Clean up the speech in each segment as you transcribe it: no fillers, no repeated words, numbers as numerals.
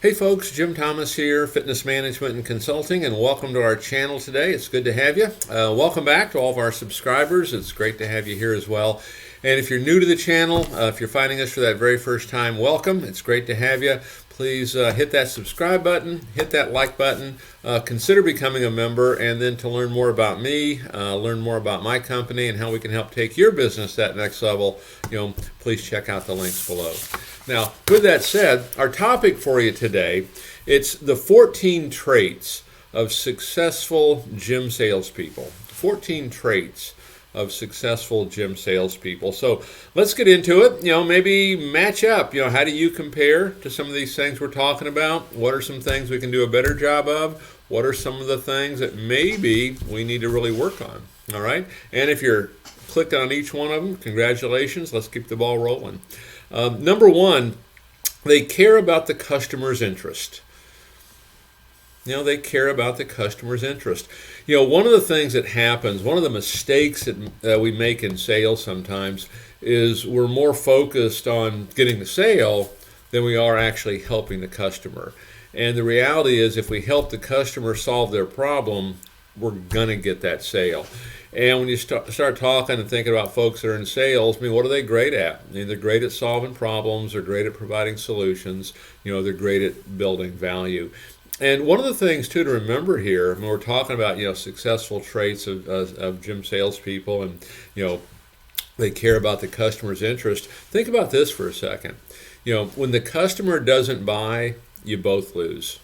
Hey folks, Jim Thomas here, Fitness Management and Consulting, and welcome to our channel today. It's good to have you. Welcome back to all of our subscribers. It's great to have you here as well. And if you're new to the channel, if you're finding us for that very first time, welcome. It's great to have you. Please hit that subscribe button, hit that like button, consider becoming a member, and then to learn more about me, learn more about my company and how we can help take your business to that next level, please check out the links below. Now, with that said, our topic for you today, it's the 14 traits of successful gym salespeople. 14 traits of successful gym salespeople. So let's get into it. Maybe match up. How do you compare to some of these things we're talking about? What are some things we can do a better job of? What are some of the things that maybe we need to really work on? All right. And if you're clicking on each one of them, congratulations. Let's keep the ball rolling. Number one, they care about the customer's interest. They care about the customer's interest. One of the things that happens, one of the mistakes that we make in sales sometimes is we're more focused on getting the sale than we are actually helping the customer. And the reality is if we help the customer solve their problem, we're going to get that sale. And when you start talking and thinking about folks that are in sales, what are they great at? They're great at solving problems, they're great at providing solutions, they're great at building value. And one of the things, too, to remember here, when we're talking about, successful traits of gym salespeople and, they care about the customer's interest, think about this for a second. When the customer doesn't buy, you both lose.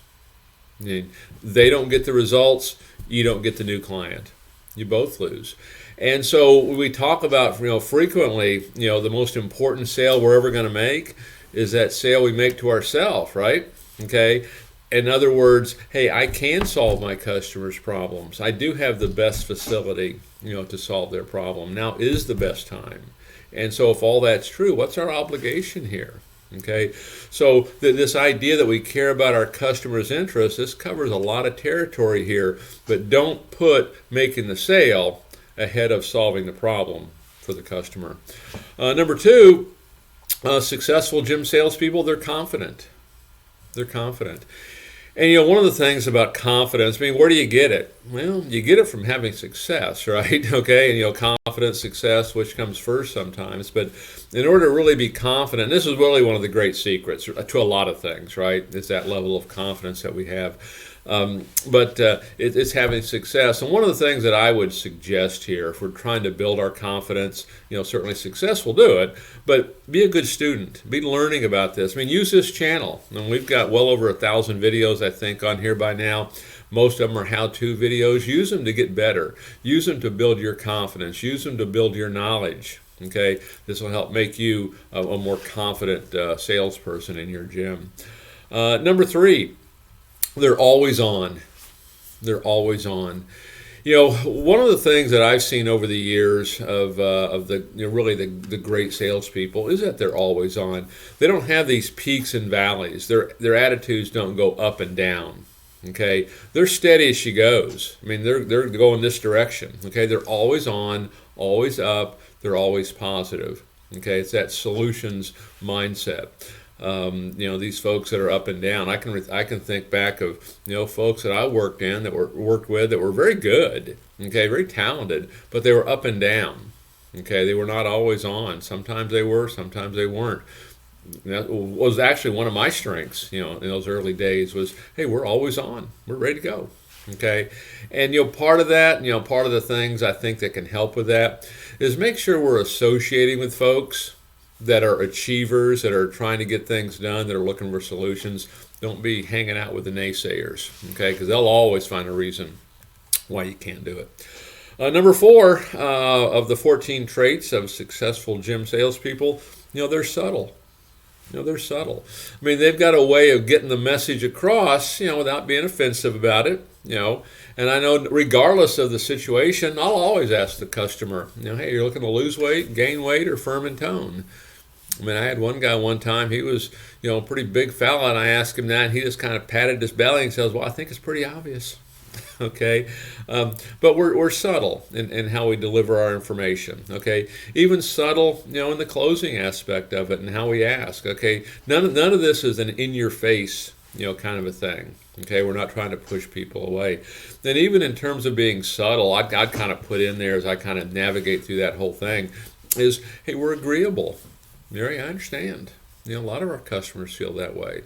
They don't get the results, you don't get the new client. You both lose. And so we talk about, frequently, the most important sale we're ever going to make is that sale we make to ourselves, right? Okay. In other words, hey, I can solve my customers' problems. I do have the best facility, to solve their problem. Now is the best time. And so if all that's true, what's our obligation here? Okay, so this idea that we care about our customers' interests, this covers a lot of territory here, but don't put making the sale ahead of solving the problem for the customer. Number two, successful gym salespeople, they're confident. They're confident. And one of the things about confidence, where do you get it? Well, you get it from having success, right? Okay, and confidence, success, which comes first sometimes. But in order to really be confident, this is really one of the great secrets to a lot of things, right? It's that level of confidence that we have. But it's having success. And one of the things that I would suggest here, if we're trying to build our confidence, certainly success will do it, but be a good student. Be learning about this. Use this channel. And we've got well over 1,000 videos, I think, on here by now. Most of them are how-to videos. Use them to get better. Use them to build your confidence. Use them to build your knowledge. Okay, this will help make you a more confident salesperson in your gym. Number three, they're always on. They're always on. One of the things that I've seen over the years of the really the great salespeople is that they're always on. They don't have these peaks and valleys. Their attitudes don't go up and down. Okay, they're steady as she goes. They're going this direction. Okay, they're always on, always up. They're always positive. Okay, it's that solutions mindset. These folks that are up and down. I can think back of folks that I worked with that were very good, okay, very talented, but they were up and down. Okay, they were not always on. Sometimes they were, sometimes they weren't. That was actually one of my strengths, in those early days was, hey, we're always on. We're ready to go. Okay, and part of that, part of the things I think that can help with that is make sure we're associating with folks that are achievers, that are trying to get things done, that are looking for solutions. Don't be hanging out with the naysayers, okay? Because they'll always find a reason why you can't do it. Number four of the 14 traits of successful gym salespeople, they're subtle. They're subtle. They've got a way of getting the message across, without being offensive about it, And I know regardless of the situation, I'll always ask the customer, hey, you're looking to lose weight, gain weight, or firm in tone? I had one guy one time, he was, a pretty big fella, and I asked him that, and he just kind of patted his belly and says, well, I think it's pretty obvious. Okay, but we're subtle in how we deliver our information. Okay, even subtle, in the closing aspect of it and how we ask. Okay, none of this is an in-your-face, kind of a thing. Okay, we're not trying to push people away. Then even in terms of being subtle, I'd kind of put in there as I kind of navigate through that whole thing is, hey, we're agreeable. Mary, I understand. A lot of our customers feel that way.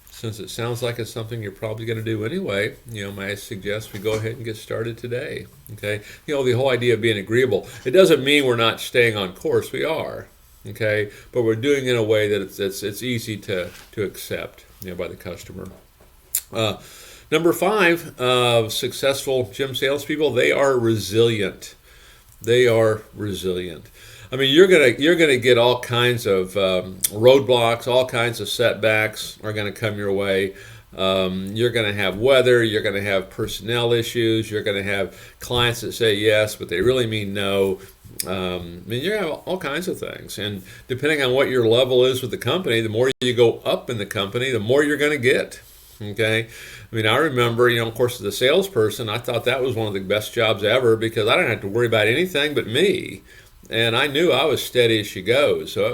Since it sounds like it's something you're probably going to do anyway, may I suggest we go ahead and get started today. Okay, the whole idea of being agreeable, it doesn't mean we're not staying on course. We are. Okay, but we're doing it in a way that it's easy to accept, by the customer. Number 5, successful gym salespeople, they are resilient. They are resilient. I mean, you're gonna get all kinds of roadblocks, all kinds of setbacks are gonna come your way. You're gonna have weather. You're gonna have personnel issues. You're gonna have clients that say yes, but they really mean no. I mean, you have all kinds of things, and depending on what your level is with the company, the more you go up in the company, the more you're gonna get. Okay, I mean, I remember, of course, as a salesperson, I thought that was one of the best jobs ever because I didn't have to worry about anything but me, and I knew I was steady as she goes. So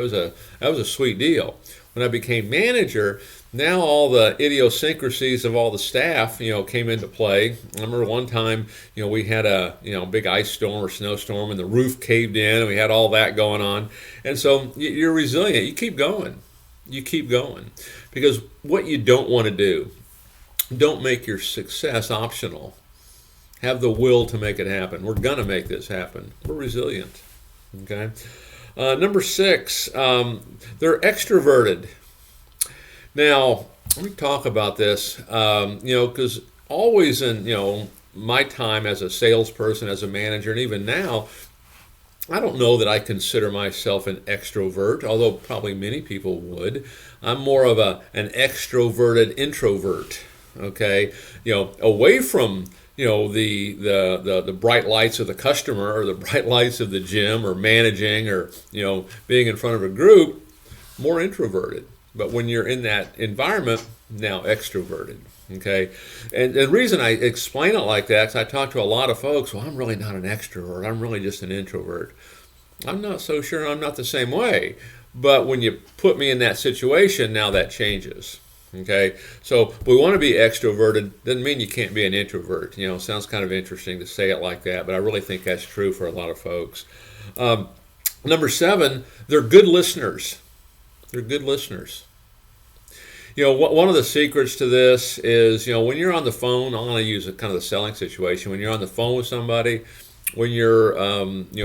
that was a sweet deal. When I became manager, now all the idiosyncrasies of all the staff, came into play. I remember one time, we had a big ice storm or snowstorm, and the roof caved in, and we had all that going on. And so you're resilient. You keep going. You keep going. Because what you don't want to do, don't make your success optional. Have the will to make it happen. We're going to make this happen. We're resilient. Okay. Number 6, they're extroverted. Now, let me talk about this, because always in, my time as a salesperson, as a manager, and even now, I don't know that I consider myself an extrovert, although probably many people would. I'm more of an extroverted introvert, okay? Away from, the bright lights of the customer or the bright lights of the gym or managing or, being in front of a group, more introverted. But when you're in that environment, now extroverted, okay? And the reason I explain it like that is I talk to a lot of folks, well, I'm really not an extrovert. I'm really just an introvert. I'm not so sure I'm not the same way. But when you put me in that situation, now that changes, okay? So we want to be extroverted. Doesn't mean you can't be an introvert. Sounds kind of interesting to say it like that, but I really think that's true for a lot of folks. Number 7, they're good listeners. They're good listeners. One of the secrets to this is, when you're on the phone, I'm going to use a kind of the selling situation. When you're on the phone with somebody, when you're,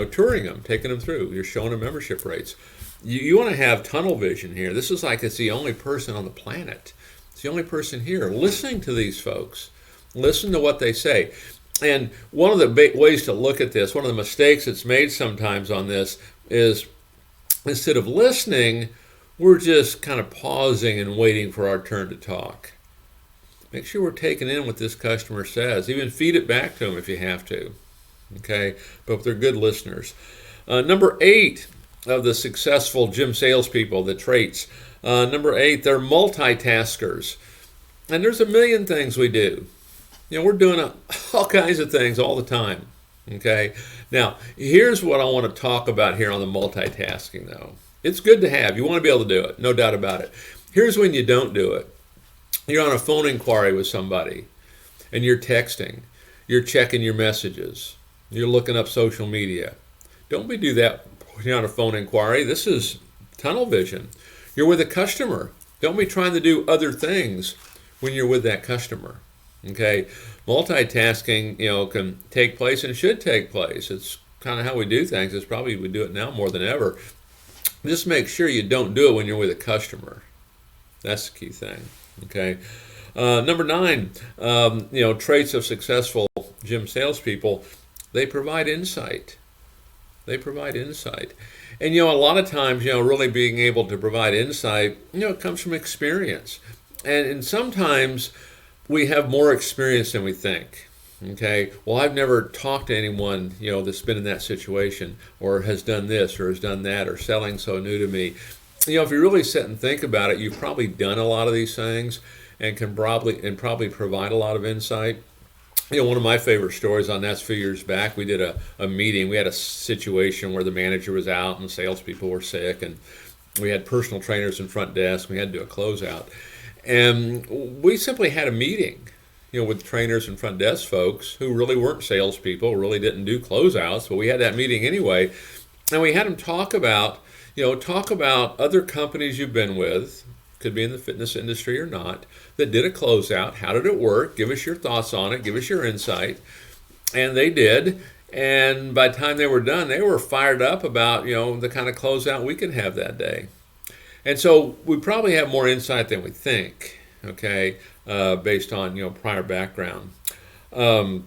touring them, taking them through, you're showing them membership rates. You want to have tunnel vision here. This is like it's the only person on the planet. It's the only person here listening to these folks. Listen to what they say. And one of the ways to look at this, one of the mistakes that's made sometimes on this is instead of listening, we're just kind of pausing and waiting for our turn to talk. Make sure we're taking in what this customer says. Even feed it back to them if you have to. Okay, but they're good listeners. Number 8 of the successful gym salespeople, the traits. Number 8, they're multitaskers. And there's a million things we do. We're doing all kinds of things all the time. Okay, now here's what I want to talk about here on the multitasking though. It's good to have. You want to be able to do it, no doubt about it. Here's when you don't do it. You're on a phone inquiry with somebody, and you're texting. You're checking your messages. You're looking up social media. Don't do that when you're on a phone inquiry. This is tunnel vision. You're with a customer. Don't be trying to do other things when you're with that customer. Okay? Multitasking, can take place and should take place. It's kind of how we do things. It's probably we do it now more than ever. Just make sure you don't do it when you're with a customer. That's the key thing. Okay. Number 9, traits of successful gym salespeople. They provide insight. They provide insight. And, a lot of times, really being able to provide insight, it comes from experience. And sometimes we have more experience than we think. Okay, well, I've never talked to anyone, that's been in that situation or has done this or has done that or selling so new to me. If you really sit and think about it, you've probably done a lot of these things and can probably provide a lot of insight. One of my favorite stories on that's a few years back, we did a meeting. We had a situation where the manager was out and the salespeople were sick, and we had personal trainers in front desk. We had to do a closeout. And we simply had a meeting, with trainers and front desk folks who really weren't salespeople, really didn't do closeouts, but we had that meeting anyway. And we had them talk about other companies you've been with, could be in the fitness industry or not, that did a closeout. How did it work? Give us your thoughts on it. Give us your insight. And they did. And by the time they were done, they were fired up about, the kind of closeout we can have that day. And so we probably have more insight than we think, okay, based on, prior background. Number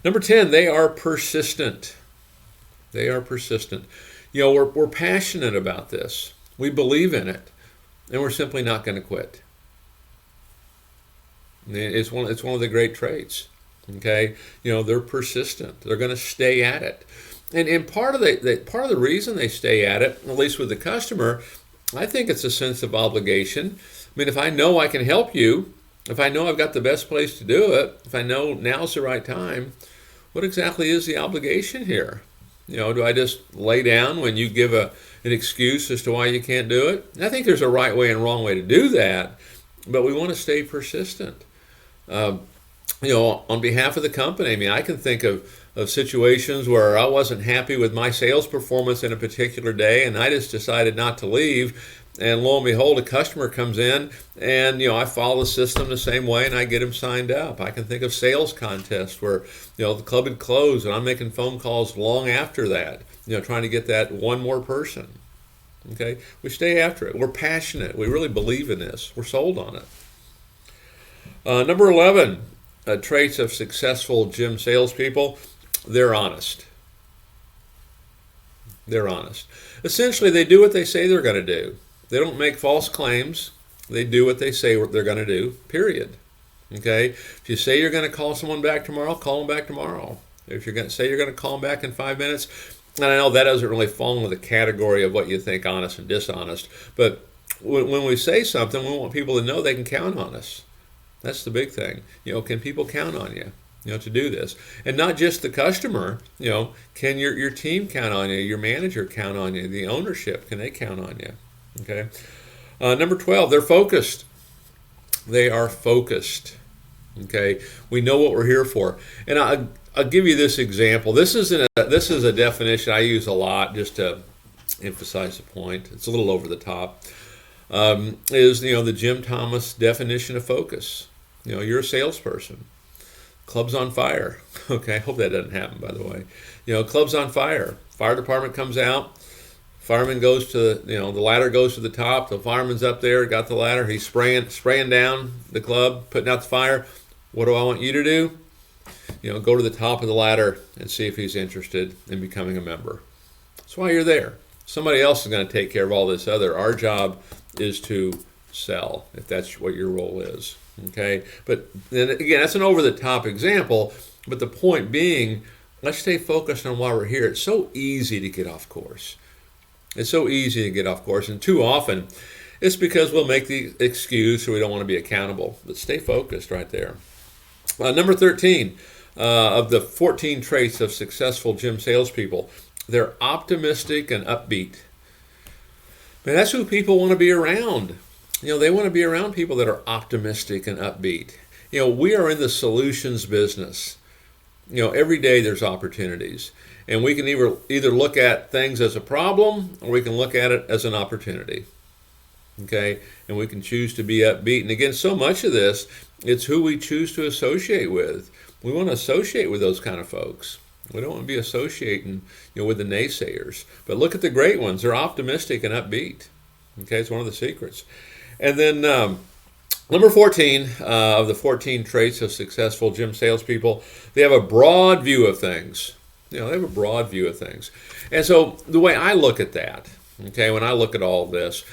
10, they are persistent. They are persistent. We're passionate about this. We believe in it, and we're simply not going to quit. It's one of the great traits. Okay, they're persistent. They're going to stay at it, and part of the reason they stay at it, at least with the customer, I think it's a sense of obligation. I mean, if I know I can help you, if I know I've got the best place to do it, if I know now's the right time, what exactly is the obligation here? Do I just lay down when you give an excuse as to why you can't do it? I think there's a right way and wrong way to do that, but we want to stay persistent. On behalf of the company, I mean, I can think of situations where I wasn't happy with my sales performance in a particular day, and I just decided not to leave. And lo and behold, a customer comes in, and I follow the system the same way, and I get him signed up. I can think of sales contests where the club had closed, and I'm making phone calls long after that, trying to get that one more person. Okay, we stay after it. We're passionate. We really believe in this. We're sold on it. Number 11, traits of successful gym salespeople: they're honest. They're honest. Essentially, they do what they say they're going to do. They don't make false claims. They do what they say they're going to do, period. Okay? If you say you're going to call someone back tomorrow, call them back tomorrow. If you're going to say you're going to call them back in 5 minutes, and I know that doesn't really fall into the category of what you think honest and dishonest, but when we say something, we want people to know they can count on us. That's the big thing. Can people count on you, to do this? And not just the customer, can your team count on you, your manager count on you, the ownership, can they count on you? Okay. Number 12, they're focused. They are focused. Okay. We know what we're here for. And I'll give you this example. This is a definition I use a lot just to emphasize the point. It's a little over the top. Is the Jim Thomas definition of focus. You're a salesperson. Club's on fire. Okay, I hope that doesn't happen, by the way. Club's on fire. Fire department comes out. Fireman goes to the ladder goes to the top. The fireman's up there, got the ladder. He's spraying down the club, putting out the fire. What do I want you to do? Go to the top of the ladder and see if he's interested in becoming a member. That's why you're there. Somebody else is going to take care of all this other. Our job is to sell, if that's what your role is. Okay, but then again, that's an over-the-top example, but the point being, let's stay focused on why we're here. It's so easy to get off course. It's so easy to get off course, and too often it's because we'll make the excuse or we don't want to be accountable, but stay focused right there. Number 13 of the 14 traits of successful gym salespeople, they're optimistic and upbeat. Man, that's who people want to be around. They want to be around people that are optimistic and upbeat. We are in the solutions business. Every day there's opportunities. And we can either look at things as a problem or we can look at it as an opportunity. Okay? And we can choose to be upbeat. And again, so much of this, it's who we choose to associate with. We want to associate with those kind of folks. We don't want to be associating with the naysayers. But look at the great ones. They're optimistic and upbeat. Okay? It's one of the secrets. And then number 14 of the 14 traits of successful gym salespeople, they have a broad view of things. They have a broad view of things. And so the way I look at that, okay, when I look at all of this,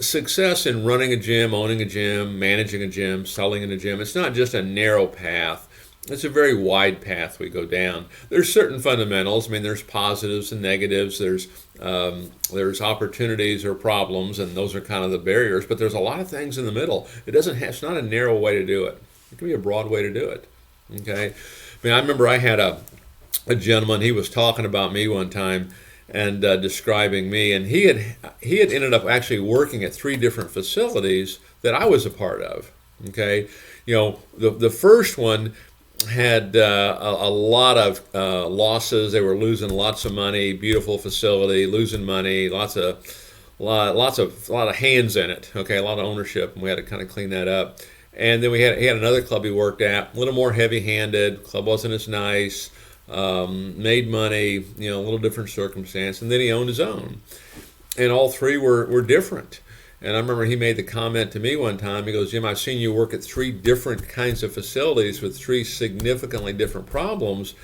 success in running a gym, owning a gym, managing a gym, selling in a gym, it's not just a narrow path. It's a very wide path we go down. There's certain fundamentals. I mean, there's positives and negatives. There's opportunities or problems, and those are kind of the barriers. But there's a lot of things in the middle. It's not a narrow way to do it. It can be a broad way to do it. Okay. I mean, I remember I had a gentleman. He was talking about me one time, and describing me. And he had ended up actually working at 3 different facilities that I was a part of. Okay, the first one had a lot of losses. They were losing lots of money. Beautiful facility, losing money. A lot of hands in it. Okay, a lot of ownership, and we had to kind of clean that up. And then he had another club he worked at, a little more heavy-handed. Club wasn't as nice. Made money. A little different circumstance. And then he owned his own. And all 3 were different. And I remember he made the comment to me one time. He goes, "Jim, I've seen you work at 3 different kinds of facilities with 3 significantly different problems,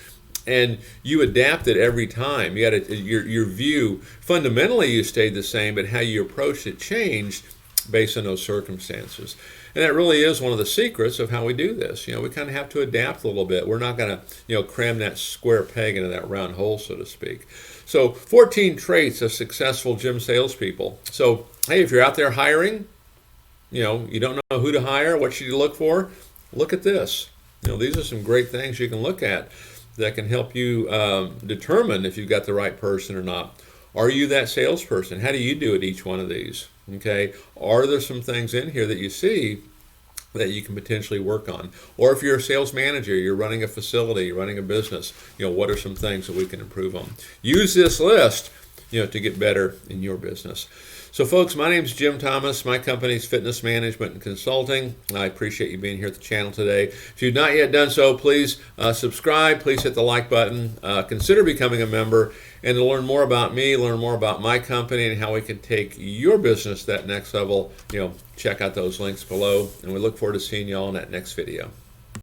and you adapted every time. You had your view, fundamentally you stayed the same, but how you approached it changed based on those circumstances." And that really is one of the secrets of how we do this. We kind of have to adapt a little bit. We're not going to, cram that square peg into that round hole, so to speak. So 14 traits of successful gym salespeople. So, hey, if you're out there hiring, you don't know who to hire, what should you look for? Look at this. These are some great things you can look at that can help you determine if you've got the right person or not. Are you that salesperson? How do you do at each one of these? Okay, are there some things in here that you see that you can potentially work on? Or if you're a sales manager, you're running a facility, you're running a business, what are some things that we can improve on? Use this list, to get better in your business. So folks, my name's Jim Thomas. My company's Fitness Management and Consulting. I appreciate you being here at the channel today. If you've not yet done so, please subscribe. Please hit the like button. Consider becoming a member. And to learn more about me, learn more about my company and how we can take your business to that next level, check out those links below. And we look forward to seeing you all in that next video.